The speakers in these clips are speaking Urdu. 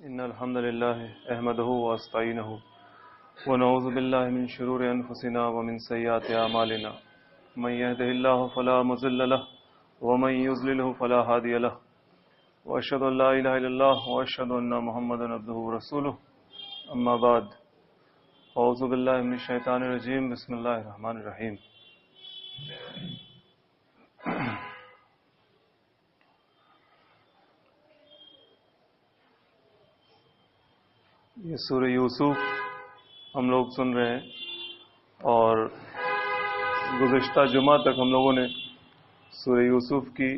إن الحمد لله أحمده وأستعينه ونعوذ بالله من شرور أنفسنا ومن سيئات أعمالنا من يهده الله فلا مضل له ومن يضلله فلا هادي له وأشهد أن لا إله إلا الله وأشهد أن محمدا عبده ورسوله أما بعد أعوذ بالله من الشيطان الرجيم بسم الله الرحمن الرحيم یہ سورہ یوسف ہم لوگ سن رہے ہیں اور گزشتہ جمعہ تک ہم لوگوں نے سورہ یوسف کی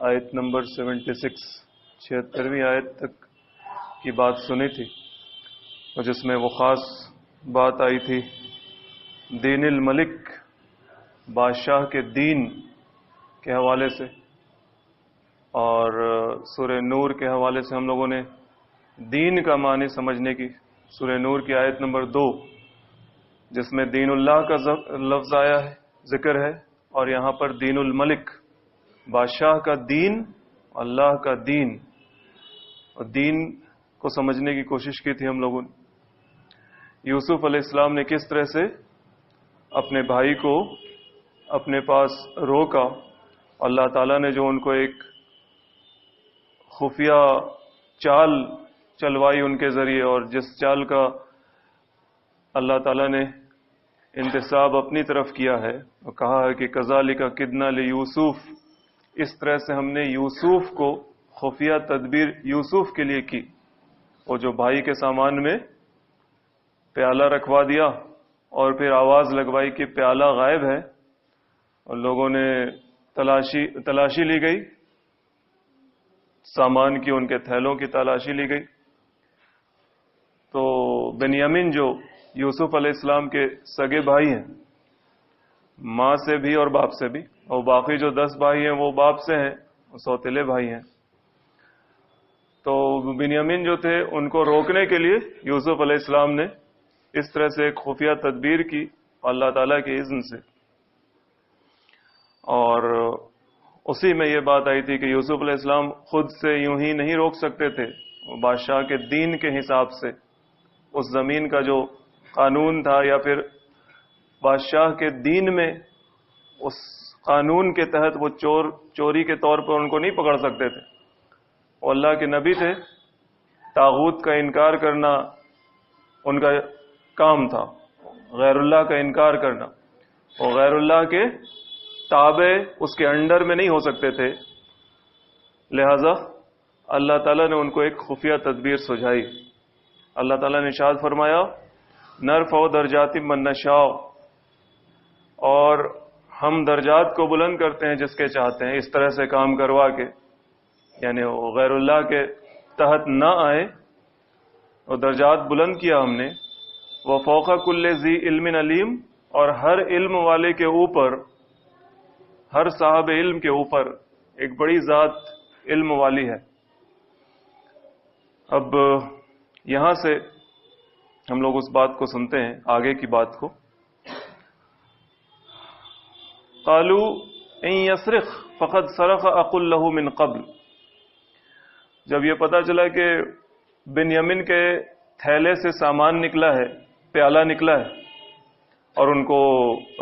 آیت نمبر 76ویں آیت تک کی بات سنی تھی اور جس میں وہ خاص بات آئی تھی دین الملک، بادشاہ کے دین کے حوالے سے، اور سورہ نور کے حوالے سے ہم لوگوں نے دین کا معنی سمجھنے کی سورہ نور کی آیت نمبر 2 جس میں دین اللہ کا لفظ آیا ہے، ذکر ہے، اور یہاں پر دین الملک، بادشاہ کا دین، اللہ کا دین، اور دین کو سمجھنے کی کوشش کی تھی ہم لوگوں نے۔ یوسف علیہ السلام نے کس طرح سے اپنے بھائی کو اپنے پاس روکا، اللہ تعالیٰ نے جو ان کو ایک خفیہ چال چلوائی ان کے ذریعے، اور جس چال کا اللہ تعالیٰ نے انتساب اپنی طرف کیا ہے اور کہا ہے کہ کذالک کدنا لیوسف، اس طرح سے ہم نے یوسف کو خفیہ تدبیر یوسف کے لیے کی، اور جو بھائی کے سامان میں پیالہ رکھوا دیا اور پھر آواز لگوائی کہ پیالہ غائب ہے، اور لوگوں نے تلاشی لی گئی، سامان کی، ان کے تھیلوں کی تلاشی لی گئی، تو بنیامین جو یوسف علیہ السلام کے سگے بھائی ہیں، ماں سے بھی اور باپ سے بھی، اور باقی جو 10 بھائی ہیں وہ باپ سے ہیں، سوتیلے بھائی ہیں، تو بنیامین جو تھے ان کو روکنے کے لیے یوسف علیہ السلام نے اس طرح سے ایک خفیہ تدبیر کی اللہ تعالیٰ کے اذن سے، اور اسی میں یہ بات آئی تھی کہ یوسف علیہ السلام خود سے یوں ہی نہیں روک سکتے تھے، بادشاہ کے دین کے حساب سے، اس زمین کا جو قانون تھا یا پھر بادشاہ کے دین میں اس قانون کے تحت وہ چوری کے طور پر ان کو نہیں پکڑ سکتے تھے، وہ اللہ کے نبی تھے، طاغوت کا انکار کرنا ان کا کام تھا، غیر اللہ کا انکار کرنا، اور غیر اللہ کے تابع اس کے انڈر میں نہیں ہو سکتے تھے، لہذا اللہ تعالیٰ نے ان کو ایک خفیہ تدبیر سجھائی۔ اللہ تعالیٰ نے ارشاد فرمایا نرفع درجات من نشاء، اور ہم درجات کو بلند کرتے ہیں جس کے چاہتے ہیں، اس طرح سے کام کروا کے، یعنی وہ غیر اللہ کے تحت نہ آئے، اور درجات بلند کیا ہم نے، وفوق کل ذی علم علیم، اور ہر علم والے کے اوپر، ہر صاحب علم کے اوپر ایک بڑی ذات علم والی ہے۔ اب یہاں سے ہم لوگ اس بات کو سنتے ہیں، آگے کی بات کو۔ قالوا ان یسرق فقد سرق اخ له من قبل، جب یہ پتا چلا کہ بنیامین کے تھیلے سے سامان نکلا ہے، پیالہ نکلا ہے، اور ان کو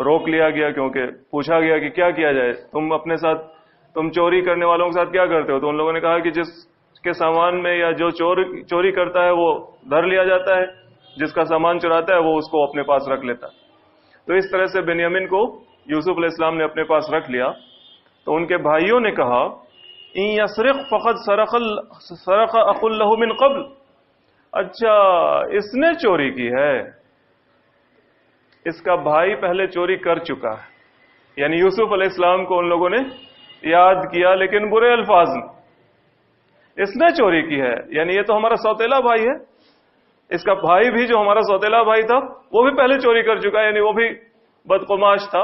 روک لیا گیا، کیونکہ پوچھا گیا کہ کیا کیا جائے، تم اپنے ساتھ، تم چوری کرنے والوں کے ساتھ کیا کرتے ہو؟ تو ان لوگوں نے کہا کہ جس کے سامان میں یا جو چوری کرتا ہے وہ دھر لیا جاتا ہے، جس کا سامان چراتا ہے وہ اس کو اپنے پاس رکھ لیتا ہے۔ تو اس طرح سے بنیامین کو یوسف علیہ السلام نے اپنے پاس رکھ لیا، تو ان کے بھائیوں نے کہا ان یسرق فقد سرق اخ له من قبل، اچھا اس نے چوری کی ہے، اس کا بھائی پہلے چوری کر چکا ہے، یعنی یوسف علیہ السلام کو ان لوگوں نے یاد کیا لیکن برے الفاظ میں، اس نے چوری کی ہے، یعنی یہ تو ہمارا سوتیلا بھائی ہے، اس کا بھائی بھی جو ہمارا سوتیلا بھائی تھا وہ بھی پہلے چوری کر چکا ہے، یعنی وہ بھی بدقماش تھا۔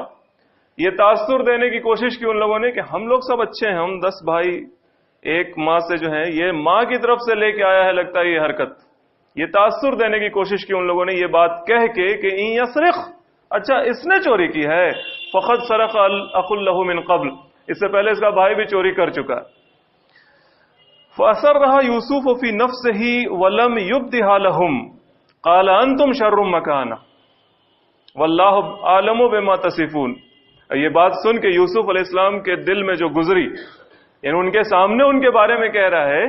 یہ تاثر دینے کی کوشش کی ان لوگوں نے کہ ہم لوگ سب اچھے ہیں، ہم 10 بھائی ایک ماں سے جو ہیں، یہ ماں کی طرف سے لے کے آیا ہے لگتا ہے یہ حرکت، یہ تاثر دینے کی کوشش کی ان لوگوں نے یہ بات کہہ کے کہ ان یسرق، اچھا اس نے چوری کی ہے، فقد سرق اخ له من قبل، اس سے پہلے اس کا بھائی بھی چوری کر چکا ہے۔ فَأَسَرَّهَا يُوسُفُ فِي نَفْسِهِ وَلَمْ يُبْدِهَا لَهُمْ قَالَ أَنْتُمْ شَرٌّ مَكَانًا وَاللَّهُ أَعْلَمُ بِمَا تَصِفُونَ. یہ بات سن کے یوسف علیہ السلام کے دل میں جو گزری، یعنی ان کے سامنے ان کے بارے میں کہہ رہا ہے،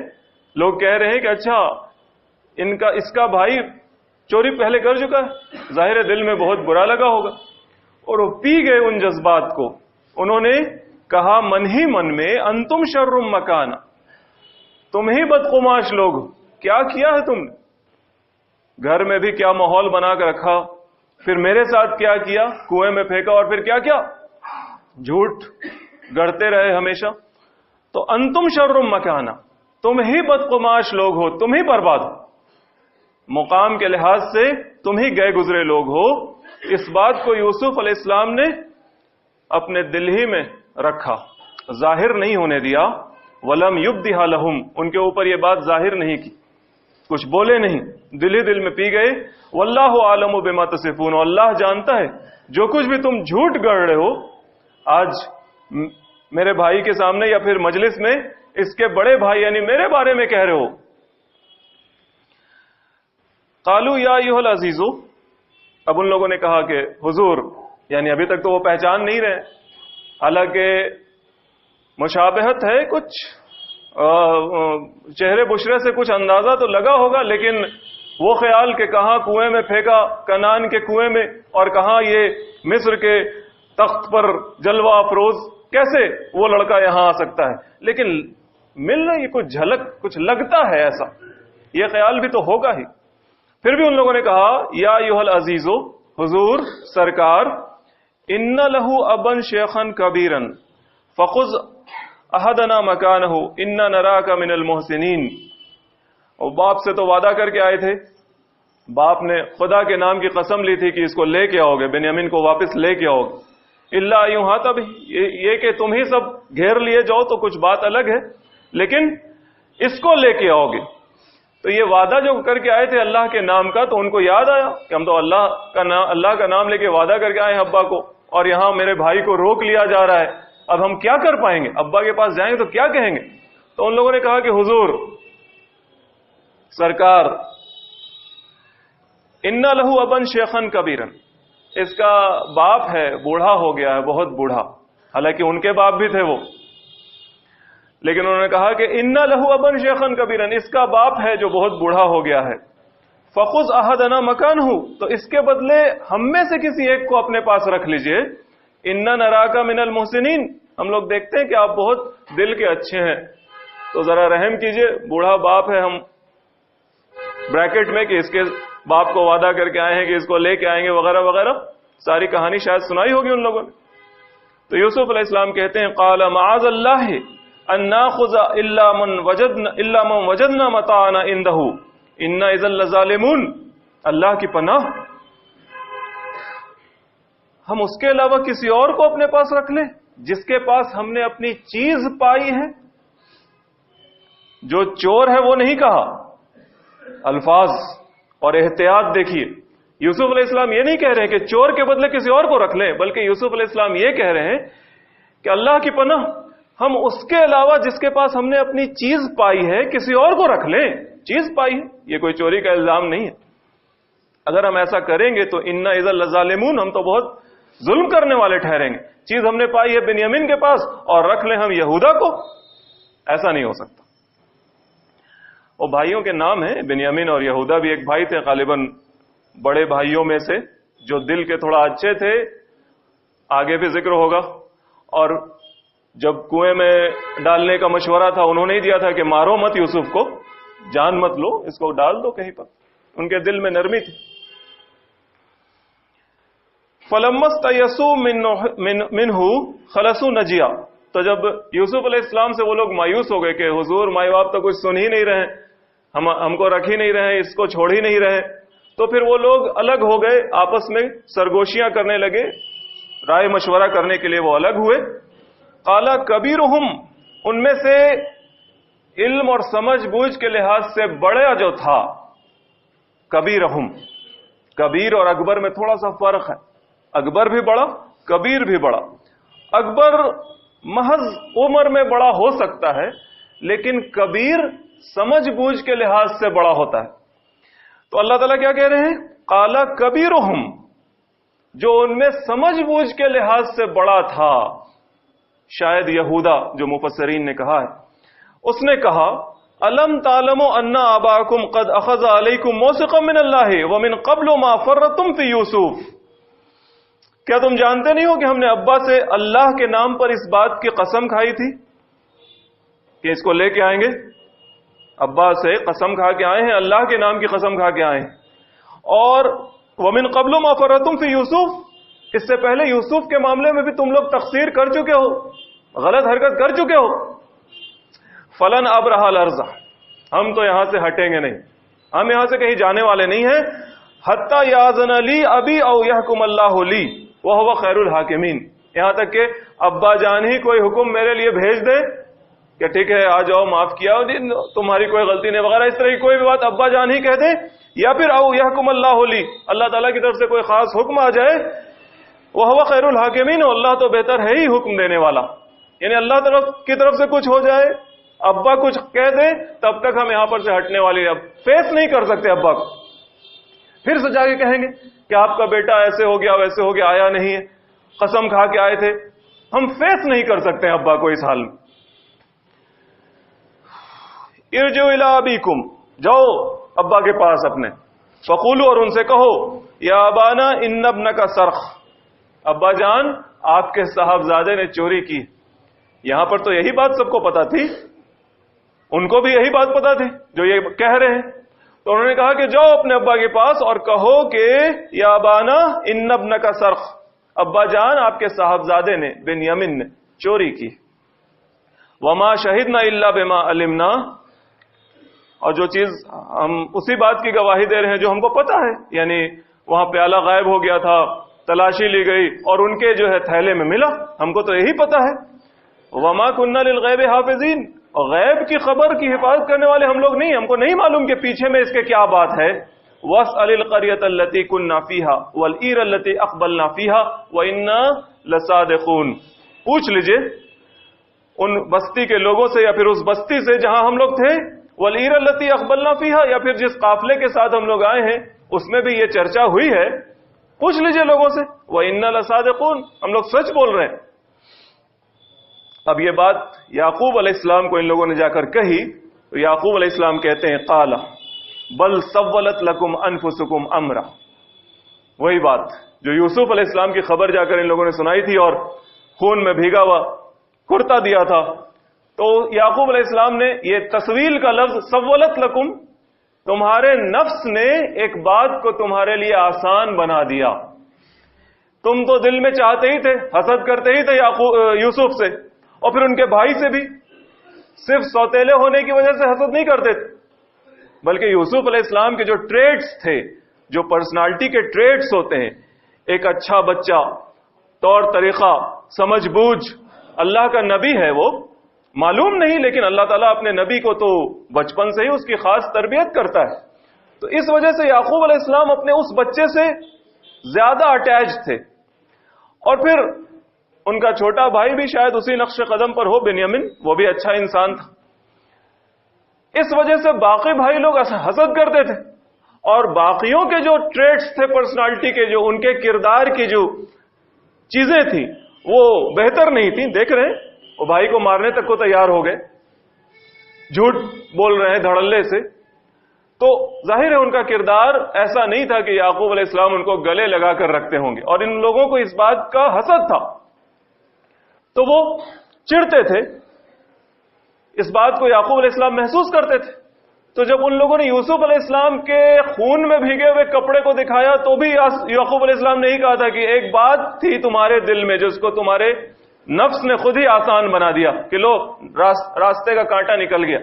لوگ کہہ رہے ہیں کہ اچھا اس کا بھائی چوری پہلے کر چکا ہے، ظاہر دل میں بہت برا لگا ہوگا، اور وہ پی گئے ان جذبات کو. انہوں نے کہا من ہی من میں انتم شر مکانا، تم ہی بدقماش لوگ ہو، کیا کیا ہے تم نے؟ گھر میں بھی کیا ماحول بنا کے رکھا، پھر میرے ساتھ کیا کیا، کنویں میں پھینکا، اور پھر کیا کیا، جھوٹ گڑتے رہے ہمیشہ. تو انتم شر مکانا، تم ہی بدقماش لوگ ہو، تم ہی برباد ہو، مقام کے لحاظ سے تم ہی گئے گزرے لوگ ہو. اس بات کو یوسف علیہ السلام نے اپنے دل ہی میں رکھا، ظاہر نہیں ہونے دیا. وَلَمْ يُبْدِهَا لَهُمْ، ان کے اوپر یہ بات ظاہر نہیں کی، کچھ بولے نہیں، دل ہی دل میں پی گئے. وَاللَّهُ أَعْلَمُ بِمَا تَصِفُونَ، اللہ جانتا ہے جو کچھ بھی تم جھوٹ گڑھ رہے ہو آج میرے بھائی کے سامنے یا پھر مجلس میں اس کے بڑے بھائی یعنی میرے بارے میں کہہ رہے ہو. قالوا یا ایھا العزیز، اب ان لوگوں نے کہا کہ حضور، یعنی ابھی تک تو وہ پہچان نہیں رہے، حالانکہ مشابہت ہے، کچھ چہرے بشرے سے کچھ اندازہ تو لگا ہوگا، لیکن وہ خیال کہ کہاں کنویں میں پھینکا، کنان کے کنویں میں، اور کہاں یہ مصر کے تخت پر جلوہ افروز، کیسے وہ لڑکا یہاں آ سکتا ہے. لیکن مل رہی کچھ جھلک، کچھ لگتا ہے ایسا، یہ خیال بھی تو ہوگا ہی. پھر بھی ان لوگوں نے کہا یا ایھا العزیز، حضور سرکار، ان لہ ابا شیخا کبیرا فخذ احدنا مکانہ انا نراک من المحسنین. اور باپ سے تو وعدہ کر کے آئے تھے، باپ نے خدا کے نام کی قسم لی تھی کہ اس کو لے کے آؤ گے، بنیامین کو واپس لے کے آؤ گے. اللہ یوں ہاں تب یہ کہ تم ہی سب گھیر لیے جاؤ تو کچھ بات الگ ہے، لیکن اس کو لے کے آؤ گے. تو یہ وعدہ جو کر کے آئے تھے اللہ کے نام کا، تو ان کو یاد آیا کہ ہم تو اللہ کا نام لے کے وعدہ کر کے آئے ہیں ابا کو، اور یہاں میرے بھائی کو روک لیا جا رہا ہے، اب ہم کیا کر پائیں گے؟ ابا کے پاس جائیں گے تو کیا کہیں گے؟ تو ان لوگوں نے کہا کہ حضور سرکار، ان لہ ابا شیخا کبیرا، اس کا باپ ہے، بوڑھا ہو گیا ہے، بہت بوڑھا، حالانکہ ان کے باپ بھی تھے وہ، لیکن انہوں نے کہا کہ ان لہ ابا شیخا کبیرا، اس کا باپ ہے جو بہت بوڑھا ہو گیا ہے. فخذ احدنا مکانہ، تو اس کے بدلے ہم میں سے کسی ایک کو اپنے پاس رکھ لیجئے. انا نراک من المحسنین، ہم لوگ دیکھتے ہیں کہ آپ بہت دل کے اچھے ہیں، تو ذرا رحم کیجئے، بوڑھا باپ ہے، ہم بریکٹ میں کہ اس کے باپ کو وعدہ کر کے آئے ہیں کہ اس کو لے کے آئیں گے وغیرہ وغیرہ، ساری کہانی شاید سنائی ہوگی ان لوگوں نے. تو یوسف علیہ السلام کہتے ہیں قال معاذ اللہ ان ناخذ الا من وجدنا متاعنا عنده انا اذا لظالمون. اللہ کی پناہ، ہم اس کے علاوہ کسی اور کو اپنے پاس رکھ لیں جس کے پاس ہم نے اپنی چیز پائی ہے. جو چور ہے وہ نہیں کہا، الفاظ اور احتیاط دیکھیے. یوسف علیہ السلام یہ نہیں کہہ رہے کہ چور کے بدلے کسی اور کو رکھ لیں، بلکہ یوسف علیہ السلام یہ کہہ رہے ہیں کہ اللہ کی پناہ، ہم اس کے علاوہ جس کے پاس ہم نے اپنی چیز پائی ہے کسی اور کو رکھ لیں. چیز پائی ہے، یہ کوئی چوری کا الزام نہیں ہے. اگر ہم ایسا کریں گے تو انا اذا لظالمون، ہم تو بہت ظلم کرنے والے ٹھہریں گے. چیز ہم نے پائی ہے بنیامین کے پاس اور رکھ لیں ہم یہودا کو، ایسا نہیں ہو سکتا. وہ بھائیوں کے نام ہیں، بنیامین اور یہودا بھی ایک بھائی تھے، غالباً بڑے بھائیوں میں سے جو دل کے تھوڑا اچھے تھے، آگے بھی ذکر ہوگا. اور جب کنویں میں ڈالنے کا مشورہ تھا انہوں نے ہی دیا تھا کہ مارو مت یوسف کو، جان مت لو، اس کو ڈال دو کہیں پر، ان کے دل میں نرمی تھی. فَلَمَّا اسْتَيَئِسُوا مِنْهُ خَلَصُوا نَجِيًّا، تو جب یوسف علیہ السلام سے وہ لوگ مایوس ہو گئے کہ حضور مائی باپ تو کچھ سن ہی نہیں رہے، ہم کو رکھ ہی نہیں رہے، اس کو چھوڑ ہی نہیں رہے، تو پھر وہ لوگ الگ ہو گئے، آپس میں سرگوشیاں کرنے لگے، رائے مشورہ کرنے کے لیے وہ الگ ہوئے. قَالَ كَبِيرُهُمْ، ان میں سے علم اور سمجھ بوجھ کے لحاظ سے بڑا جو تھا، کبیرہم، کبیر اور اکبر میں تھوڑا سا فرق ہے، اکبر بھی بڑا، کبیر بھی بڑا. اکبر محض عمر میں بڑا ہو سکتا ہے، لیکن کبیر سمجھ بوجھ کے لحاظ سے بڑا ہوتا ہے. تو اللہ تعالیٰ کیا کہہ رہے ہیں؟ قال کبیرہم، جو ان میں سمجھ بوجھ کے لحاظ سے بڑا تھا، شاید یہودا جو مفسرین نے کہا ہے، اس نے کہا الم تعلموا ان آباکم قد اخذ علیکم موثقا من اللہ ومن قبل ما فرطتم فی یوسف، کیا تم جانتے نہیں ہو کہ ہم نے ابا سے اللہ کے نام پر اس بات کی قسم کھائی تھی کہ اس کو لے کے آئیں گے؟ ابا سے قسم کھا کے آئے ہیں، اللہ کے نام کی قسم کھا کے آئے ہیں. اور ومن قبل ما فرطتم فی یوسف، اس سے پہلے یوسف کے معاملے میں بھی تم لوگ تقصیر کر چکے ہو، غلط حرکت کر چکے ہو. فلن ابرح الارض، ہم تو یہاں سے ہٹیں گے نہیں، ہم یہاں سے کہیں جانے والے نہیں ہیں، حتی یاذن لی ابی او یحکم اللہ لی وہو خیر الحاکمین، یہاں تک کہ ابا جان ہی کوئی حکم میرے لیے بھیج دے کہ ٹھیک ہے آ جاؤ، معاف کیا، تمہاری کوئی غلطی نہیں وغیرہ، اس طرح کی کوئی بھی بات ابا جان ہی کہہ دیں، یا پھر او یحکم اللہ لی، اللہ تعالیٰ کی طرف سے کوئی خاص حکم آ جائے، وہو خیر الحاکمین، اللہ تو بہتر ہے ہی حکم دینے والا. یعنی اللہ کی طرف سے کچھ ہو جائے، ابا کچھ کہہ دیں، تب تک ہم یہاں پر سے ہٹنے والے اب فیس نہیں کر سکتے ابا کو. پھر سے جا کے کہیں گے کہ آپ کا بیٹا ایسے ہو گیا ویسے ہو گیا، آیا نہیں ہے، قسم کھا کے آئے تھے، ہم فیس نہیں کر سکتے ابا کو اس حال میں. ارجعوا الی ابیکم، جاؤ ابا کے پاس اپنے، فقولوا، اور ان سے کہو، یا ابانا ان ابنک سرق، ابا جان آپ کے صاحبزادے نے چوری کی. یہاں پر تو یہی بات سب کو پتا تھی، ان کو بھی یہی بات پتا تھی جو یہ کہہ رہے ہیں. تو انہوں نے کہا کہ جاؤ اپنے ابا کے پاس اور کہو کہ یا ابانا ان ابنک سرق، ابا جان آپ کے صاحبزادے نے بنیامین نے چوری کی. وما شہدنا الا بما علمنا، اور جو چیز ہم اسی بات کی گواہی دے رہے ہیں جو ہم کو پتا ہے، یعنی وہاں پیالہ غائب ہو گیا تھا، تلاشی لی گئی اور ان کے جو ہے تھیلے میں ملا، ہم کو تو یہی پتا ہے. وما كنا للغیب حافظین، اور غیب کی خبر کی حفاظت کرنے والے ہم لوگ نہیں، ہم کو نہیں معلوم کہ پیچھے میں اس کے کیا بات ہے. واسأل القرية التي كنا فيها والعير التي اقبلنا فيها وإنا لصادقون، پوچھ لیجئے ان بستی کے لوگوں سے یا پھر اس بستی سے جہاں ہم لوگ تھے، والعير التي اقبلنا فيها، یا پھر جس قافلے کے ساتھ ہم لوگ آئے ہیں اس میں بھی یہ چرچا ہوئی ہے، پوچھ لیجئے لوگوں سے، وإنا لصادقون، ہم لوگ سچ بول رہے ہیں. اب یہ بات یعقوب علیہ السلام کو ان لوگوں نے جا کر کہی تو یعقوب علیہ السلام کہتے ہیں قال بل سولت لکم انفسکم امرا، وہی بات جو یوسف علیہ السلام کی خبر جا کر ان لوگوں نے سنائی تھی اور خون میں بھیگا ہوا کرتا دیا تھا. تو یعقوب علیہ السلام نے یہ تسویل کا لفظ سولت لکم، تمہارے نفس نے ایک بات کو تمہارے لیے آسان بنا دیا. تم تو دل میں چاہتے ہی تھے، حسد کرتے ہی تھے یوسف سے، اور پھر ان کے بھائی سے بھی صرف سوتیلے ہونے کی وجہ سے حسد نہیں کرتے تھے، بلکہ یوسف علیہ السلام کے جو ٹریٹس تھے، جو پرسنالٹی کے ٹریٹس ہوتے ہیں، ایک اچھا بچہ، طور طریقہ، سمجھ بوجھ، اللہ کا نبی ہے وہ، معلوم نہیں، لیکن اللہ تعالیٰ اپنے نبی کو تو بچپن سے ہی اس کی خاص تربیت کرتا ہے. تو اس وجہ سے یعقوب علیہ السلام اپنے اس بچے سے زیادہ اٹیچ تھے. اور پھر ان کا چھوٹا بھائی بھی شاید اسی نقش قدم پر ہو، بنیامین، وہ بھی اچھا انسان تھا. اس وجہ سے باقی بھائی لوگ حسد کرتے تھے، اور باقیوں کے جو ٹریٹس تھے پرسنالٹی کے، جو ان کے کردار کی جو چیزیں تھیں وہ بہتر نہیں تھیں. دیکھ رہے ہیں وہ بھائی کو مارنے تک کو تیار ہو گئے، جھوٹ بول رہے ہیں دھڑلے سے. تو ظاہر ہے ان کا کردار ایسا نہیں تھا کہ یعقوب علیہ السلام ان کو گلے لگا کر رکھتے ہوں گے، اور ان لوگوں کو اس بات کا حسد تھا تو وہ چڑھتے تھے. اس بات کو یعقوب علیہ السلام محسوس کرتے تھے. تو جب ان لوگوں نے یوسف علیہ السلام کے خون میں بھیگے ہوئے کپڑے کو دکھایا تو بھی یعقوب علیہ السلام نے ہی کہا تھا کہ ایک بات تھی تمہارے دل میں جس کو تمہارے نفس نے خود ہی آسان بنا دیا کہ لو راستے کا کانٹا نکل گیا.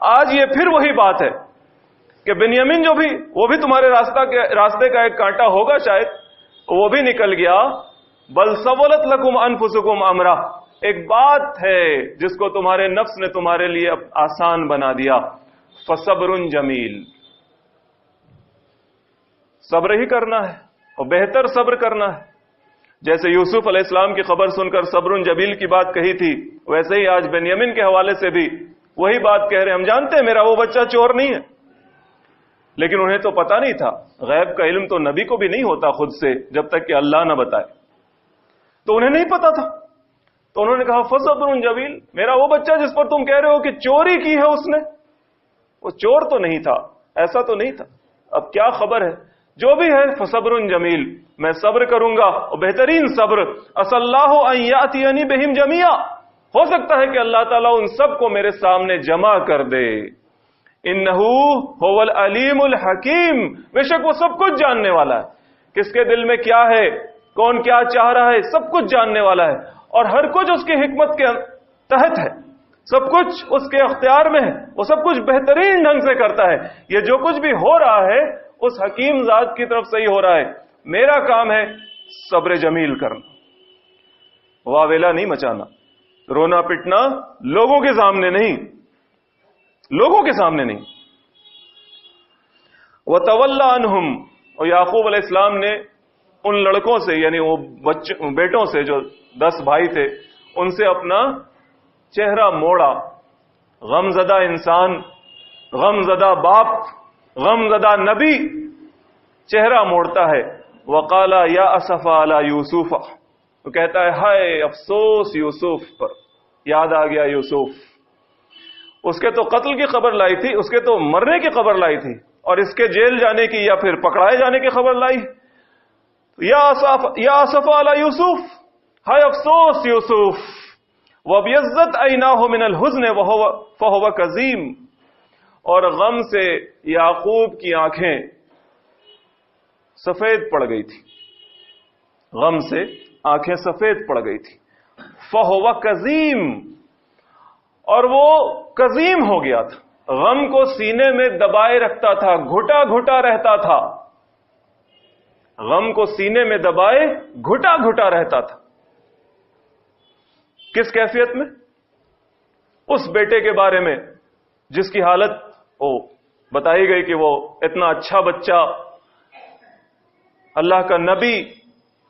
آج یہ پھر وہی بات ہے کہ بنیامین جو بھی وہ بھی تمہارے راستے کا ایک کانٹا ہوگا، شاید وہ بھی نکل گیا. بل سولت لکم انفسکم امرا، ایک بات ہے جس کو تمہارے نفس نے تمہارے لیے آسان بنا دیا. فصبر جمیل، صبر ہی کرنا ہے اور بہتر صبر کرنا ہے. جیسے یوسف علیہ السلام کی خبر سن کر صبر جمیل کی بات کہی تھی، ویسے ہی آج بنیامین کے حوالے سے بھی وہی بات کہہ رہے ہیں، ہم جانتے ہیں میرا وہ بچہ چور نہیں ہے، لیکن انہیں تو پتا نہیں تھا، غیب کا علم تو نبی کو بھی نہیں ہوتا خود سے جب تک کہ اللہ نہ بتائے، تو انہیں نہیں پتا تھا، تو انہوں نے کہا فصبر جمیل، میرا وہ بچہ جس پر تم کہہ رہے ہو کہ چوری کی ہے اس نے، وہ چور تو نہیں تھا، ایسا تو نہیں تھا، اب کیا خبر ہے، جو بھی ہے فصبر جمیل، میں صبر کروں گا، اور بہترین صبر، عسى اللہ ان یاتینی بہم جمیعا، ہو سکتا ہے کہ اللہ تعالیٰ ان سب کو میرے سامنے جمع کر دے، انہو هو العلیم الحکیم، بے شک وہ سب کچھ جاننے والا ہے، کس کے دل میں کیا ہے، کون کیا چاہ رہا ہے، سب کچھ جاننے والا ہے، اور ہر کچھ اس کی حکمت کے تحت ہے، سب کچھ اس کے اختیار میں ہے، وہ سب کچھ بہترین ڈھنگ سے کرتا ہے، یہ جو کچھ بھی ہو رہا ہے اس حکیم ذات کی طرف سے ہی ہو رہا ہے، میرا کام ہے صبر جمیل کرنا، واویلا نہیں مچانا، رونا پٹنا لوگوں کے سامنے نہیں، لوگوں کے سامنے نہیں۔ وَتَوَلَّ عَنْهُمْ، اور یعقوب علیہ السلام نے ان لڑکوں سے، یعنی وہ بیٹوں سے جو 10 بھائی تھے، ان سے اپنا چہرہ موڑا، غم زدہ انسان، غم زدہ باپ، غم زدہ نبی چہرہ موڑتا ہے، وَقَالَ يَا أَسَفَ عَلَى يُوسُفَ، وہ کہتا ہے ہائے افسوس یوسف پر، یاد آ گیا یوسف، اس کے تو قتل کی خبر لائی تھی، اس کے تو مرنے کی خبر لائی تھی، اور اس کے جیل جانے کی یا پھر پکڑائے جانے کی خبر لائی، یا اسف علی یوسف، ہائے افسوس یوسف، وابیضت عیناہ من الحزن فہو کظیم، اور غم سے یعقوب کی آنکھیں سفید پڑ گئی تھی، غم سے آنکھیں سفید پڑ گئی تھی، فہو کظیم، اور وہ کظیم ہو گیا تھا، غم کو سینے میں دبائے رکھتا تھا، گھٹا گھٹا رہتا تھا، غم کو سینے میں دبائے گھٹا گھٹا رہتا تھا، کس کیفیت میں؟ اس بیٹے کے بارے میں جس کی حالت بتائی گئی کہ وہ اتنا اچھا بچہ، اللہ کا نبی،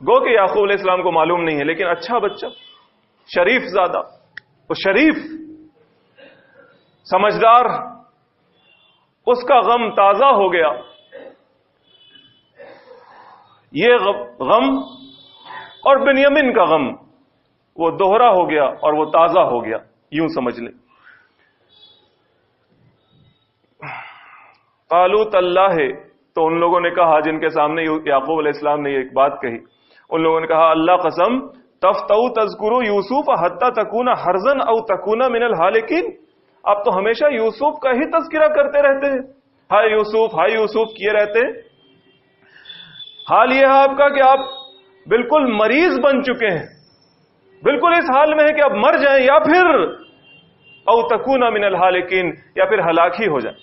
گو کہ یعقوب علیہ السلام کو معلوم نہیں ہے لیکن اچھا بچہ، شریف زادہ، وہ شریف سمجھدار، اس کا غم تازہ ہو گیا، یہ غم اور بنیامین کا غم وہ دوہرا ہو گیا اور وہ تازہ ہو گیا، یوں سمجھ لیں۔ قالوا تاللہ، تو ان لوگوں نے کہا جن کے سامنے یعقوب علیہ السلام نے ایک بات کہی، ان لوگوں نے کہا اللہ قسم، تفتؤ تذکروا یوسف حتی تکون حرزا او تکون من الہالکین، آپ تو ہمیشہ یوسف کا ہی تذکرہ کرتے رہتے ہیں، ہائے یوسف کیے رہتے ہیں، حال یہ ہے آپ کا کہ آپ بالکل مریض بن چکے ہیں، بالکل اس حال میں ہے کہ آپ مر جائیں یا پھر او تکون من الہالکین، یا پھر ہلاک ہی ہو جائیں،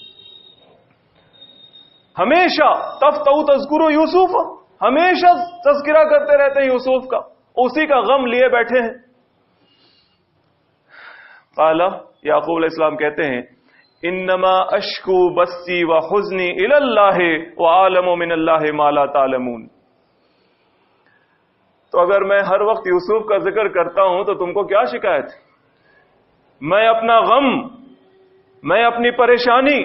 ہمیشہ تفتؤ تذکروا یوسف، ہمیشہ تذکرہ کرتے رہتے ہیں یوسف کا، اسی کا غم لیے بیٹھے ہیں۔ قال، یعقوب علیہ السلام کہتے ہیں انما اشکو بثی وحزنی الی اللہ وعالم من اللہ ما لا تعلمون، تو اگر میں ہر وقت یوسف کا ذکر کرتا ہوں تو تم کو کیا شکایت ہے؟ میں اپنا غم، میں اپنی پریشانی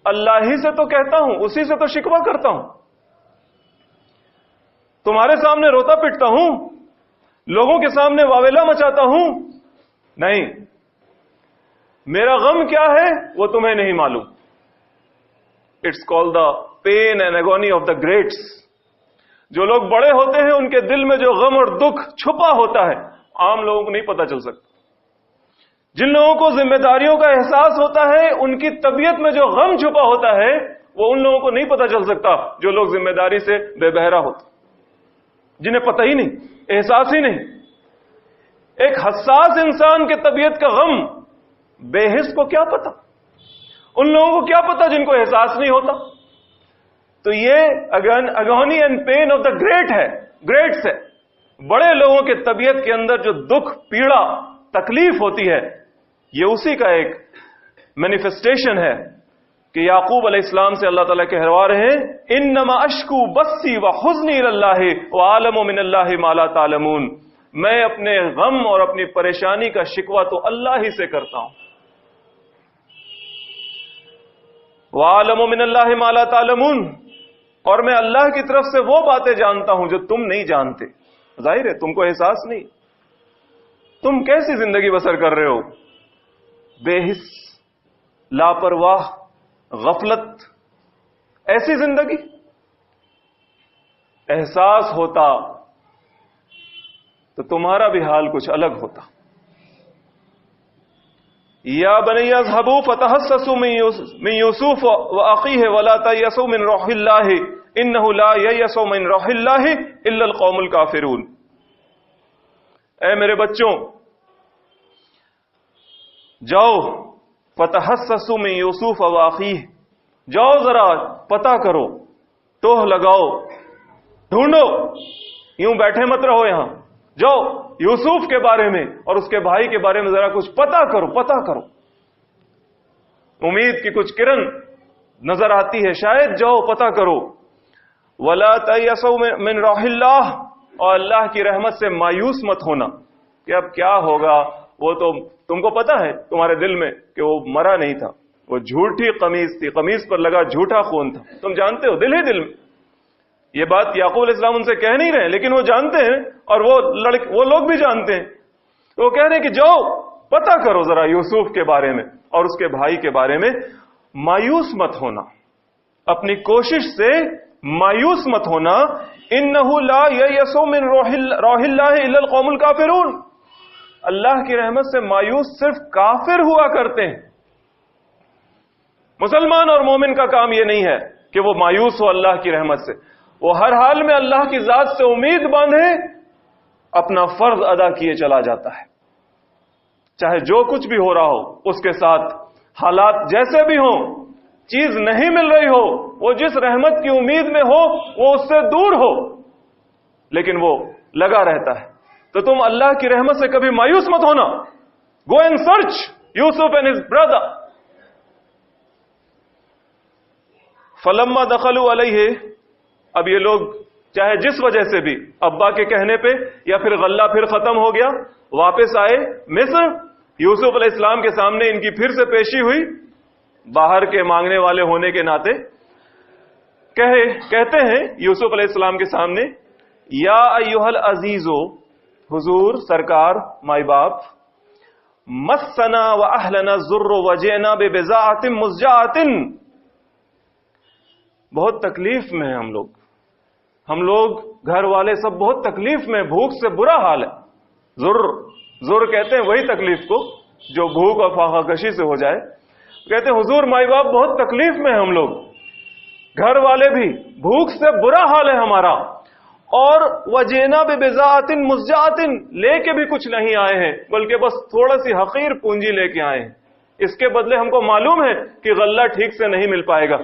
اللہ ہی سے تو کہتا ہوں، اسی سے تو شکوہ کرتا ہوں، تمہارے سامنے روتا پٹتا ہوں، لوگوں کے سامنے واویلا مچاتا ہوں؟ نہیں، میرا غم کیا ہے وہ تمہیں نہیں معلوم۔ It's called the pain and agony of the greats, جو لوگ بڑے ہوتے ہیں ان کے دل میں جو غم اور دکھ چھپا ہوتا ہے عام لوگوں کو نہیں پتا چل سکتا، جن لوگوں کو ذمہ داریوں کا احساس ہوتا ہے ان کی طبیعت میں جو غم چھپا ہوتا ہے وہ ان لوگوں کو نہیں پتا چل سکتا جو لوگ ذمہ داری سے بے بہرا ہوتے، جنہیں پتہ ہی نہیں، احساس ہی نہیں۔ ایک حساس انسان کے طبیعت کا غم بے حس کو کیا پتا، ان لوگوں کو کیا پتا جن کو احساس نہیں ہوتا۔ تو یہ agony and pain of the great ہے، گریٹس ہے، بڑے لوگوں کے طبیعت کے اندر جو دکھ، پیڑا، تکلیف ہوتی ہے، یہ اسی کا ایک مینیفیسٹیشن ہے کہ یعقوب علیہ السلام سے اللہ تعالیٰ کہوا رہے ہیں انما اشکو بثی وحزنی الی اللہ وعالم من اللہ ما لا تعلمون، میں اپنے غم اور اپنی پریشانی کا شکوہ تو اللہ ہی سے کرتا ہوں، وَأَعْلَمُ مِنَ اللَّهِ مَا لَا تَعْلَمُونَ، اور میں اللہ کی طرف سے وہ باتیں جانتا ہوں جو تم نہیں جانتے. ظاہر ہے تم کو احساس نہیں. تم کیسی زندگی بسر کر رہے ہو؟ بے حس، لاپرواہ، غفلت، ایسی زندگی. احساس ہوتا تو تمہارا بھی حال کچھ الگ ہوتا. یا بنی اذهبوا فتحسسوا من یوسف واخیہ ولا تیأسوا من روح اللہ انہ لا ییأس من روح اللہ الا القوم الکافرون. اے میرے بچوں، جاؤ فتحسسوا من یوسف واخیہ، جاؤ ذرا پتہ کرو، ٹوہ لگاؤ، ڈھونڈو، یوں بیٹھے مت رہو یہاں. جاؤ یوسف کے بارے میں اور اس کے بھائی کے بارے میں ذرا کچھ پتہ کرو، پتہ کرو. امید کی کچھ کرن نظر آتی ہے، شاید جاؤ پتہ کرو. ولا تیأسوا من روح اللہ، اور اللہ کی رحمت سے مایوس مت ہونا کہ اب کیا ہوگا. وہ تو تم کو پتا ہے تمہارے دل میں کہ وہ مرا نہیں تھا، وہ جھوٹی قمیص تھی، قمیص پر لگا جھوٹا خون تھا. تم جانتے ہو دل ہی دل میں. یہ بات یعقوب علیہ السلام ان سے کہہ نہیں رہے، لیکن وہ جانتے ہیں، اور وہ لوگ بھی جانتے ہیں. وہ کہہ رہے ہیں کہ جاؤ پتہ کرو ذرا یوسف کے بارے میں اور اس کے بھائی کے بارے میں. مایوس مت ہونا، اپنی کوشش سے مایوس مت ہونا. انہ لا ییأس من روح اللہ الا القوم الکافرون، اللہ کی رحمت سے مایوس صرف کافر ہوا کرتے ہیں. مسلمان اور مومن کا کام یہ نہیں ہے کہ وہ مایوس ہو اللہ کی رحمت سے. وہ ہر حال میں اللہ کی ذات سے امید باندھے اپنا فرض ادا کیے چلا جاتا ہے، چاہے جو کچھ بھی ہو رہا ہو اس کے ساتھ. حالات جیسے بھی ہوں، چیز نہیں مل رہی ہو، وہ جس رحمت کی امید میں ہو وہ اس سے دور ہو، لیکن وہ لگا رہتا ہے. تو تم اللہ کی رحمت سے کبھی مایوس مت ہونا. Go and search Yusuf and his brother. فلما دخلوا علیہ، اب یہ لوگ چاہے جس وجہ سے بھی، ابا کے کہنے پہ یا پھر غلہ پھر ختم ہو گیا، واپس آئے مصر. یوسف علیہ السلام کے سامنے ان کی پھر سے پیشی ہوئی، باہر کے مانگنے والے ہونے کے ناطے. کہتے ہیں یوسف علیہ السلام کے سامنے، یا ایھا العزیزو، حضور سرکار مائی باپ، مسنا واہلنا الضر وجئنا ببضاعۃ مزجاۃ، بہت تکلیف میں ہیں ہم لوگ گھر والے سب بہت تکلیف میں، بھوک سے برا حال ہے. ضر کہتے ہیں وہی تکلیف کو جو بھوک اور فاقہ کشی سے ہو جائے. کہتے ہیں حضور مائی باپ بہت تکلیف میں ہیں ہم لوگ، گھر والے بھی، بھوک سے برا حال ہے ہمارا. اور وجینا ببضاعۃ مزجاۃ، لے کے بھی کچھ نہیں آئے ہیں بلکہ بس تھوڑا سی حقیر پونجی لے کے آئے ہیں. اس کے بدلے ہم کو معلوم ہے کہ غلہ ٹھیک سے نہیں مل پائے گا،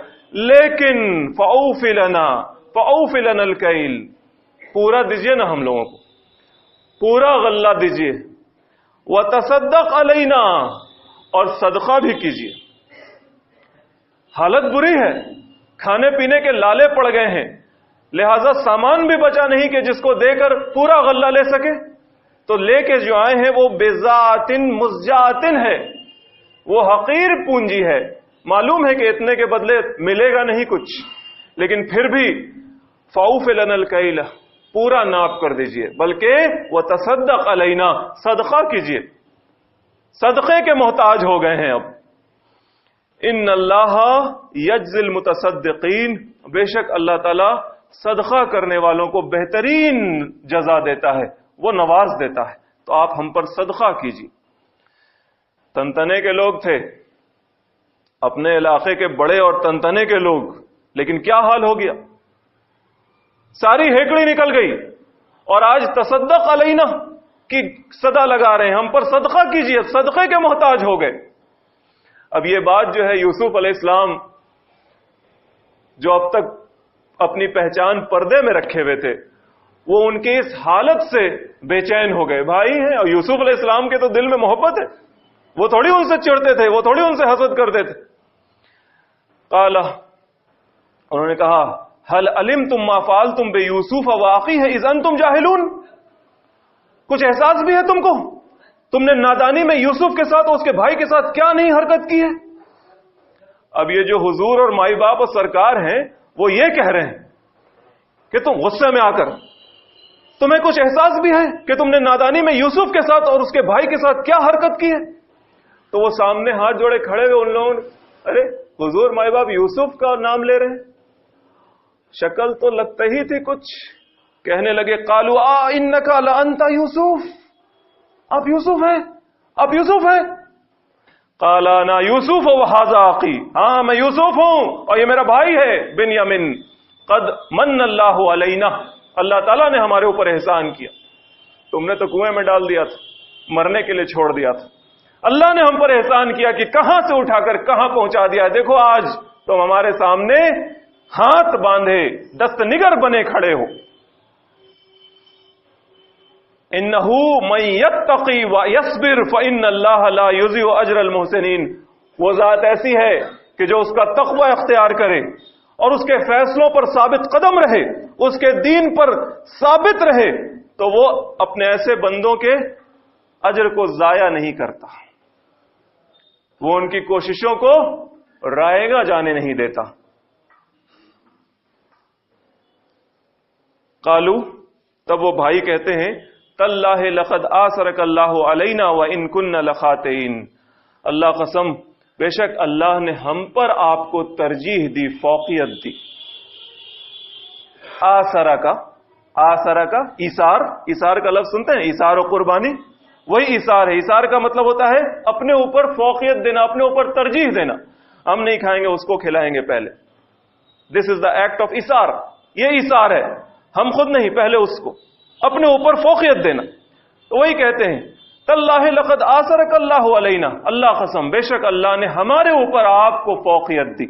لیکن فاوف لنا الکیل، پورا دیجئے نا ہم لوگوں کو، پورا غلہ دیجئے. وتصدق علینا، اور صدقہ بھی کیجئے. حالت بری ہے، کھانے پینے کے لالے پڑ گئے ہیں، لہذا سامان بھی بچا نہیں کہ جس کو دے کر پورا غلہ لے سکے. تو لے کے جو آئے ہیں وہ بضاعۃ مزجاۃ ہے، وہ حقیر پونجی ہے. معلوم ہے کہ اتنے کے بدلے ملے گا نہیں کچھ، لیکن پھر بھی فاوف لنا الکیل، پورا ناپ کر دیجئے. بلکہ وتصدق علینا، صدقہ کیجئے. صدقے کے محتاج ہو گئے ہیں اب. ان اللہ یجزی المتصدقین، بے شک اللہ تعالی صدقہ کرنے والوں کو بہترین جزا دیتا ہے، وہ نواز دیتا ہے. تو آپ ہم پر صدقہ کیجئے. تنتنے کے لوگ تھے، اپنے علاقے کے بڑے اور تنتنے کے لوگ، لیکن کیا حال ہو گیا، ساری ہیکڑی نکل گئی اور آج تصدق علینا کی صدا لگا رہے ہیں، ہم پر صدقہ کیجئے، صدقے کے محتاج ہو گئے. اب یہ بات جو ہے یوسف علیہ السلام جو اب تک اپنی پہچان پردے میں رکھے ہوئے تھے، وہ ان کی اس حالت سے بے چین ہو گئے. بھائی ہیں اور یوسف علیہ السلام کے تو دل میں محبت ہے، وہ تھوڑی ان سے چڑھتے تھے، وہ تھوڑی ان سے حسد کرتے تھے. قال، انہوں نے کہا، هل علمتم ما فعلتم بیوسف واخیہ اذ انتم جاہلون، کچھ احساس بھی ہے تم کو، تم نے نادانی میں یوسف کے ساتھ اور اس کے بھائی کے ساتھ کیا نہیں حرکت کی ہے. اب یہ جو حضور اور مائی باپ اور سرکار ہیں وہ یہ کہہ رہے ہیں کہ تم غصے میں آ کر تمہیں کچھ احساس بھی ہے کہ تم نے نادانی میں یوسف کے ساتھ اور اس کے بھائی کے ساتھ کیا حرکت کی ہے؟ تو وہ سامنے ہاتھ جوڑے کھڑے ہوئے ان لوگوں نے، ارے حضور مائی باپ یوسف کا نام لے رہے ہیں، شکل تو لگتا ہی تھی کچھ. کہنے لگے قالوا انکا لانت یوسف، آپ یوسف ہیں، آپ یوسف ہیں؟ قال انا یوسف وہذا اخی، ہاں میں یوسف ہوں اور یہ میرا بھائی ہے بنیامین. قد من اللہ علینا، اللہ تعالیٰ نے ہمارے اوپر احسان کیا. تم نے تو کنویں میں ڈال دیا تھا، مرنے کے لیے چھوڑ دیا تھا، اللہ نے ہم پر احسان کیا کہ کہاں سے اٹھا کر کہاں پہنچا دیا. دیکھو آج تم ہمارے سامنے ہاتھ باندھے دست نگر بنے کھڑے ہو. انہ من یتقی ویصبر فان اللہ لا یضیع اجر المحسنین، وہ ذات ایسی ہے کہ جو اس کا تقوی اختیار کرے اور اس کے فیصلوں پر ثابت قدم رہے، اس کے دین پر ثابت رہے، تو وہ اپنے ایسے بندوں کے اجر کو ضائع نہیں کرتا، وہ ان کی کوششوں کو رائے گا جانے نہیں دیتا. قالو، تب وہ بھائی کہتے ہیں تاللہ لقد آثرک اللہ علینا وان کنا لخاطئین، اللہ قسم بے شک اللہ نے ہم پر آپ کو ترجیح دی، فوقیت دی. آثرہ کا ایثار کا لفظ سنتے ہیں، ایثار و قربانی، وہی ایثار ہے. ایثار کا مطلب ہوتا ہے اپنے اوپر فوقیت دینا، اپنے اوپر ترجیح دینا. ہم نہیں کھائیں گے اس کو کھلائیں گے پہلے. دس از دا ایکٹ آف ایثار، یہ ایثار ہے، ہم خود نہیں پہلے اس کو، اپنے اوپر فوقیت دینا. تو وہی کہتے ہیں تاللہ لقد آثرک اللہ علینا، اللہ قسم بے شک اللہ نے ہمارے اوپر آپ کو فوقیت دی.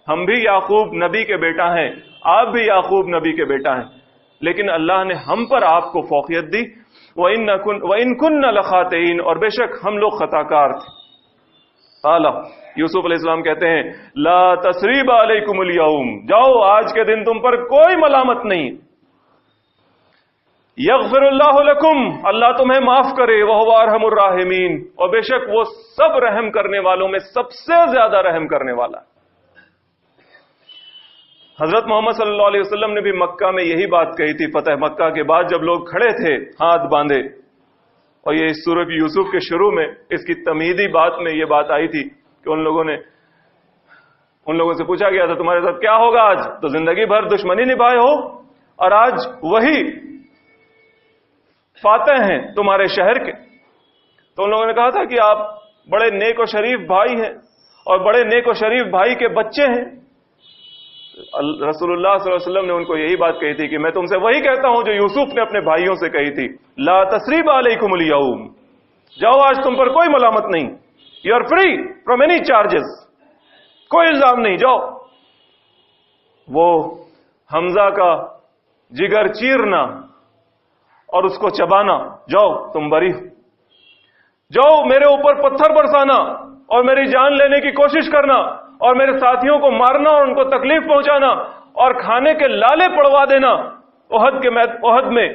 ہم بھی یعقوب نبی کے بیٹا ہیں، آپ بھی یعقوب نبی کے بیٹا ہیں، لیکن اللہ نے ہم پر آپ کو فوقیت دی. وَإِن كُنَّ لَخَاطِئِينَ، اور بے شک ہم لوگ خطا کار تھے. قال، یوسف علیہ السلام کہتے ہیں لا تثریب علیکم اليوم، جاؤ آج کے دن تم پر کوئی ملامت نہیں. یغفر اللہ لکم، اللہ تمہیں معاف کرے، وہو ارحم الراحمین، اور بے شک وہ سب رحم کرنے والوں میں سب سے زیادہ رحم کرنے والا ہے. حضرت محمد صلی اللہ علیہ وسلم نے بھی مکہ میں یہی بات کہی تھی. فتح مکہ کے بعد جب لوگ کھڑے تھے ہاتھ باندھے، اور یہ اس سورۃ یوسف کے شروع میں اس کی تمہیدی بات میں یہ بات آئی تھی کہ ان لوگوں سے پوچھا گیا تھا تمہارے ساتھ کیا ہوگا آج؟ تو زندگی بھر دشمنی نبھائے ہو اور آج وہی فاتح ہیں تمہارے شہر کے. تو ان لوگوں نے کہا تھا کہ آپ بڑے نیک و شریف بھائی ہیں اور بڑے نیک و شریف بھائی کے بچے ہیں. رسول اللہ صلی اللہ علیہ وسلم نے ان کو یہی بات کہی تھی کہ میں تم سے وہی کہتا ہوں جو یوسف نے اپنے بھائیوں سے کہی تھی، لا تثریب علیکم اليوم، جاؤ آج تم پر کوئی ملامت نہیں، you are free from any charges, کوئی الزام نہیں، جاؤ. وہ حمزہ کا جگر چیرنا اور اس کو چبانا، جاؤ تم بری، جاؤ میرے اوپر پتھر برسانا اور میری جان لینے کی کوشش کرنا اور میرے ساتھیوں کو مارنا اور ان کو تکلیف پہنچانا اور کھانے کے لالے پڑوا دینا احد میں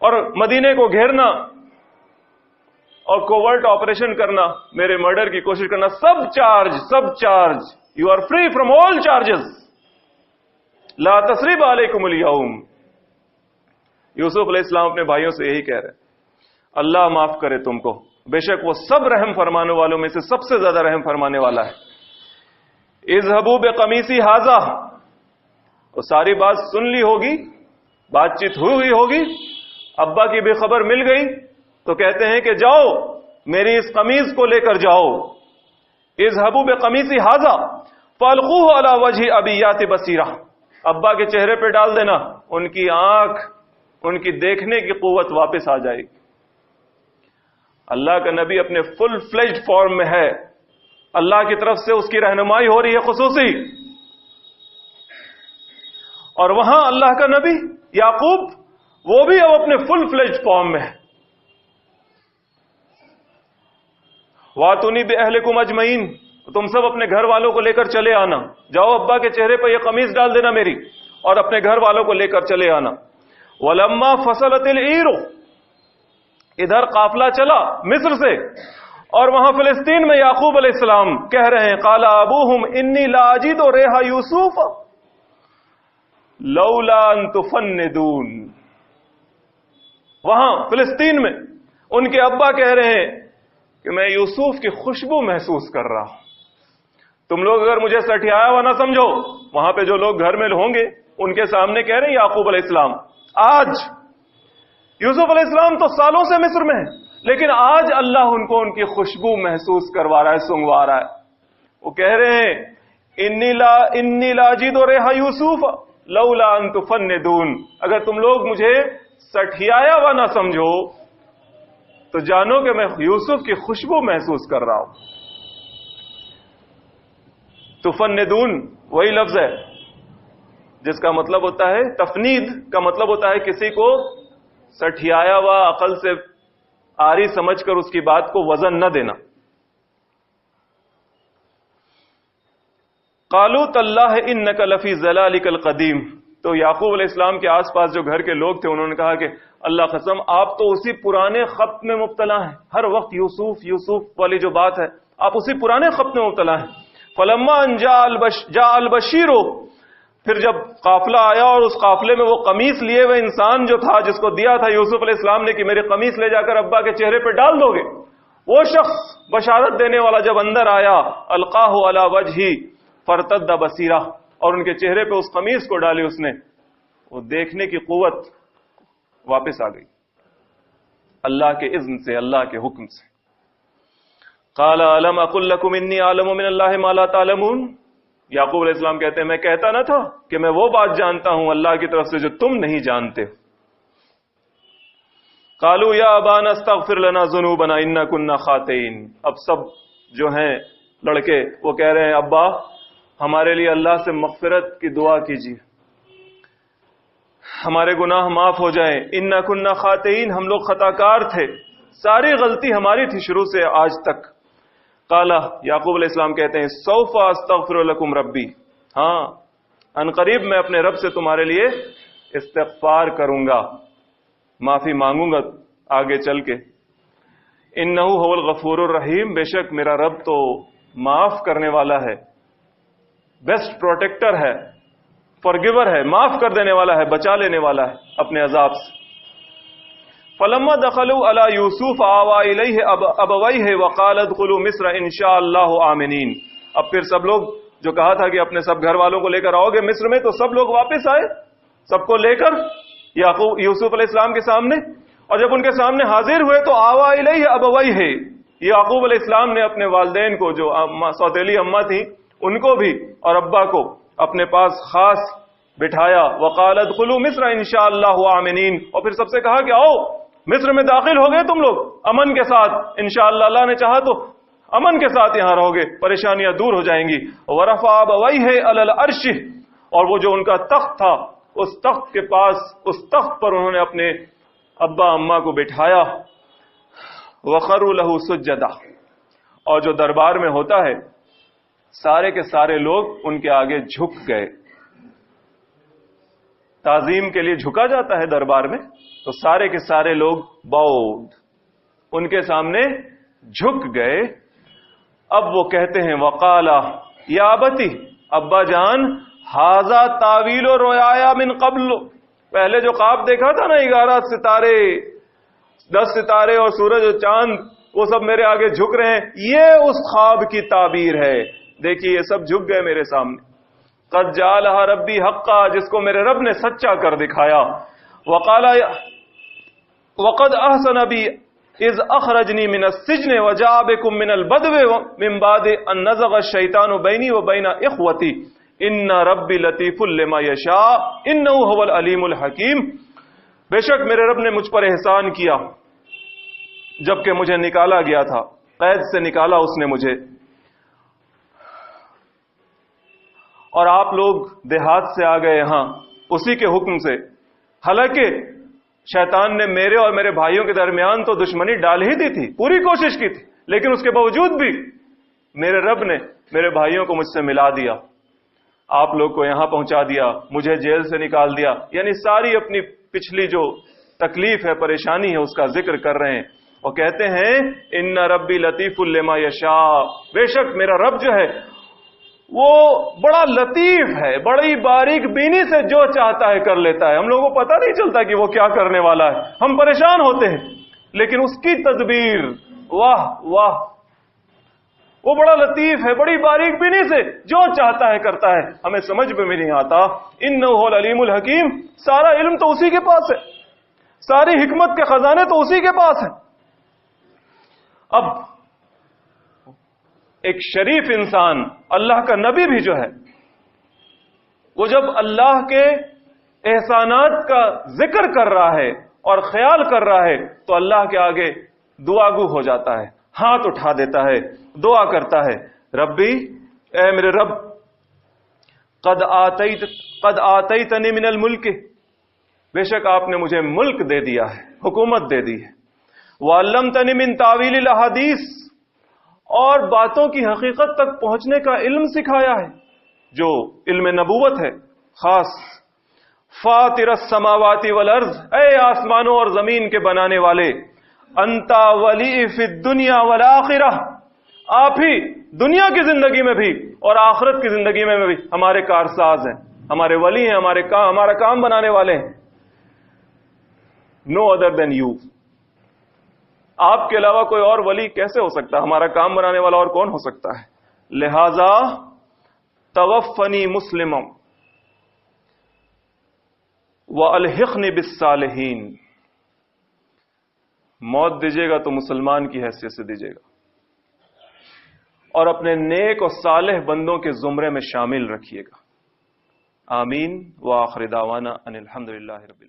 اور مدینے کو گھیرنا اور کوورٹ آپریشن کرنا، میرے مرڈر کی کوشش کرنا، سب charge, you are free from all charges, لا تثریب علیکم اليوم. یوسف علیہ السلام اپنے بھائیوں سے یہی کہہ رہے ہیں اللہ معاف کرے تم کو، بے شک وہ سب رحم فرمانے والوں میں سے سب سے زیادہ رحم فرمانے والا ہے. اذهبوا بقمیصی ھذا، وہ ساری بات سن لی ہوگی، بات چیت ہوئی ہوگی، ابا کی بھی خبر مل گئی، تو کہتے ہیں کہ جاؤ میری اس قمیض کو لے کر جاؤ. اذهبوا بقمیصی ھذا فالقوه علی وجه ابی یات بصیرہ، ابا کے چہرے پہ ڈال دینا، ان کی آنکھ، ان کی دیکھنے کی قوت واپس آ جائے گی. اللہ کا نبی اپنے فل فلیجڈ فارم میں ہے، اللہ کی طرف سے اس کی رہنمائی ہو رہی ہے خصوصی، اور وہاں اللہ کا نبی یعقوب وہ بھی اب اپنے فل فلیجڈ فارم میں ہے. وَاتُونِي بِأَهْلِكُمْ أَجْمَعِينَ، تم سب اپنے گھر والوں کو لے کر چلے آنا، جاؤ ابا کے چہرے پہ یہ قمیض ڈال دینا میری اور اپنے گھر والوں کو لے کر چلے آنا. وَلَمَّا فَصَلَتِ الْعِيرُ، ادھر قافلہ چلا مصر سے اور وہاں فلسطین میں یعقوب علیہ السلام کہہ رہے ہیں قال ابوہم انی لا اجد ریح یوسف لولا ان تفندون. وہاں فلسطین میں ان کے ابا کہہ رہے ہیں کہ میں یوسف کی خوشبو محسوس کر رہا ہوں. تم لوگ اگر مجھے سٹھیایا ہوا نہ سمجھو. وہاں پہ جو لوگ گھر میں ہوں گے ان کے سامنے کہہ رہے ہیں یعقوب علیہ السلام. آج یوسف علیہ السلام تو سالوں سے مصر میں ہیں، لیکن آج اللہ ان کو ان کی خوشبو محسوس کروا رہا ہے، سنگوا رہا ہے. وہ کہہ رہے ہیں انی لا اجد ریح یوسف لولا ان تفندون. اگر تم لوگ مجھے سٹھیایا ہوا نہ سمجھو تو جانو کہ میں یوسف کی خوشبو محسوس کر رہا ہوں. تفندون وہی لفظ ہے جس کا مطلب ہوتا ہے، تفنید کا مطلب ہوتا ہے کسی کو سٹھیایا ہوا، عقل سے آری سمجھ کر اس کی بات کو وزن نہ دینا. قالوا تاللہ انک لفی ضلالک القدیم. تو یعقوب علیہ السلام کے آس پاس جو گھر کے لوگ تھے انہوں نے کہا کہ اللہ قسم آپ تو اسی پرانے خط میں مبتلا ہیں، ہر وقت یوسف یوسف والی جو بات ہے آپ اسی پرانے خط میں مبتلا ہیں. فلما ان جاء البشیر، پھر جب قافلہ آیا اور اس قافلے میں وہ قمیص لیے ہوئے انسان جو تھا جس کو دیا تھا یوسف علیہ السلام نے کہ میری قمیص لے جا کر ابا کے چہرے پہ ڈال دو گے، وہ شخص بشارت دینے والا جب اندر آیا القاہ علی وجہی فرتد بصیرہ، اور ان کے چہرے پہ اس قمیص کو ڈالی اس نے، وہ دیکھنے کی قوت واپس آ گئی اللہ کے اذن سے، اللہ کے حکم سے. قال الم اقل لکم انی اعلم من اللہ ما لا تعلمون. یعقوب علیہ السلام کہتے ہیں میں کہتا نہ تھا کہ میں وہ بات جانتا ہوں اللہ کی طرف سے جو تم نہیں جانتے. قالوا یا ابانا استغفر لنا ذنوبنا انا كنا خاطئین. اب سب جو ہیں لڑکے وہ کہہ رہے ہیں ابا ہمارے لیے اللہ سے مغفرت کی دعا کیجیے، ہمارے گناہ معاف ہو جائیں. انا كنا خاطئین، ہم لوگ خطا کار تھے، ساری غلطی ہماری تھی شروع سے آج تک. قال یعقوب علیہ السلام کہتے ہیں سوف استغفر لکم ربی، ہاں ان قریب میں اپنے رب سے تمہارے لیے استغفار کروں گا، معافی مانگوں گا آگے چل کے. انہ هو الغفور الرحیم، بے شک میرا رب تو معاف کرنے والا ہے، بیسٹ پروٹیکٹر ہے، فارگیور ہے، معاف کر دینے والا ہے، بچا لینے والا ہے اپنے عذاب سے. فلما دخلوا على يوسف آوى الیہ ابویہ وقال ادخلوا مصر ان شاء اللہ آمنین. اب پھر سب لوگ جو کہا تھا کہ اپنے سب گھر والوں کو لے کر آؤ گے مصر میں، تو سب لوگ واپس آئے سب کو لے کر یعقوب یوسف علیہ السلام کے سامنے. اور جب ان کے سامنے حاضر ہوئے تو آوى الیہ ابویہ، یعقوب علیہ السلام نے اپنے والدین کو جو سوتیلی اماں تھیں ان کو بھی اور ابا کو اپنے پاس خاص بٹھایا. وقال ادخلوا مصر ان شاء اللہ آمنین، اور پھر سب سے کہا کہ آؤ مصر میں داخل ہو گئے تم لوگ امن کے ساتھ، انشاءاللہ اللہ نے چاہا تو امن کے ساتھ یہاں رہو گے، پریشانیاں دور ہو جائیں گی. ورفع ابویہ علی العرش، اور وہ جو ان کا تخت تھا اس تخت کے پاس، اس تخت پر انہوں نے اپنے ابا اماں کو بٹھایا. وخروا له سجدا، اور جو دربار میں ہوتا ہے سارے کے سارے لوگ ان کے آگے جھک گئے. تعظیم کے لیے جھکا جاتا ہے دربار میں، تو سارے کے سارے لوگ باؤڈ ان کے سامنے جھک گئے. اب وہ کہتے ہیں وقالا یا ابتی، ابا جان ھذا تاویل رؤیا من قبل، پہلے جو خواب دیکھا تھا نا 11 ستارے 10 ستارے اور سورج اور چاند وہ سب میرے آگے جھک رہے ہیں، یہ اس خواب کی تعبیر ہے. دیکھیے یہ سب جھک گئے میرے سامنے. قد جعلها ربی حقا، جس کو میرے رب نے سچا کر دکھایا. وقال وقد احسن بی اذ اخرجنی من السجن وجاء بكم من البدو من بعد ان نزغ الشیطان بینی وبین اخوتی ان ربی لطیف لما یشاء انہ هو العلیم الحکیم. بے شک میرے رب نے مجھ پر احسان کیا جبکہ مجھے نکالا گیا تھا، قید سے نکالا اس نے مجھے، اور آپ لوگ دیہات سے آ گئے یہاں اسی کے حکم سے. حالانکہ شیطان نے میرے اور میرے بھائیوں کے درمیان تو دشمنی ڈال ہی دی تھی، پوری کوشش کی تھی، لیکن اس کے باوجود بھی میرے رب نے میرے بھائیوں کو مجھ سے ملا دیا، آپ لوگ کو یہاں پہنچا دیا، مجھے جیل سے نکال دیا. یعنی ساری اپنی پچھلی جو تکلیف ہے، پریشانی ہے، اس کا ذکر کر رہے ہیں. اور کہتے ہیں ان ربی لطیف لما یشاء، بے شک میرا رب جو ہے وہ بڑا لطیف ہے، بڑی باریک بینی سے جو چاہتا ہے کر لیتا ہے. ہم لوگوں کو پتہ نہیں چلتا کہ وہ کیا کرنے والا ہے، ہم پریشان ہوتے ہیں، لیکن اس کی تدبیر واہ واہ، وہ بڑا لطیف ہے، بڑی باریک بینی سے جو چاہتا ہے کرتا ہے. ہمیں سمجھ میں بھی نہیں آتا. انہ هو العلیم الحکیم، سارا علم تو اسی کے پاس ہے، ساری حکمت کے خزانے تو اسی کے پاس ہیں. اب ایک شریف انسان، اللہ کا نبی بھی جو ہے، وہ جب اللہ کے احسانات کا ذکر کر رہا ہے اور خیال کر رہا ہے تو اللہ کے آگے دعا گو ہو جاتا ہے، ہاتھ اٹھا دیتا ہے، دعا کرتا ہے، ربی، اے میرے رب، قد آتیتنی من الملک، بے شک آپ نے مجھے ملک دے دیا ہے، حکومت دے دی ہے. وعلمتنی من تعویل الاحادیث، اور باتوں کی حقیقت تک پہنچنے کا علم سکھایا ہے جو علم نبوت ہے خاص. فاطر السماوات والارض، اے آسمانوں اور زمین کے بنانے والے، انت ولی فی الدنیا والآخرہ، آپ ہی دنیا کی زندگی میں بھی اور آخرت کی زندگی میں بھی ہمارے کارساز ہیں، ہمارے ولی ہیں، ہمارا کام بنانے والے ہیں. نو ادر دین یو، آپ کے علاوہ کوئی اور ولی کیسے ہو سکتا ہے؟ ہمارا کام بنانے والا اور کون ہو سکتا ہے؟ لہذا توفنی مسلما والحقنی بالصالحین، موت دیجیے گا تو مسلمان کی حیثیت سے دیجیے گا، اور اپنے نیک اور صالح بندوں کے زمرے میں شامل رکھیے گا. آمین. وآخر دعوانا ان الحمدللہ رب العالمین.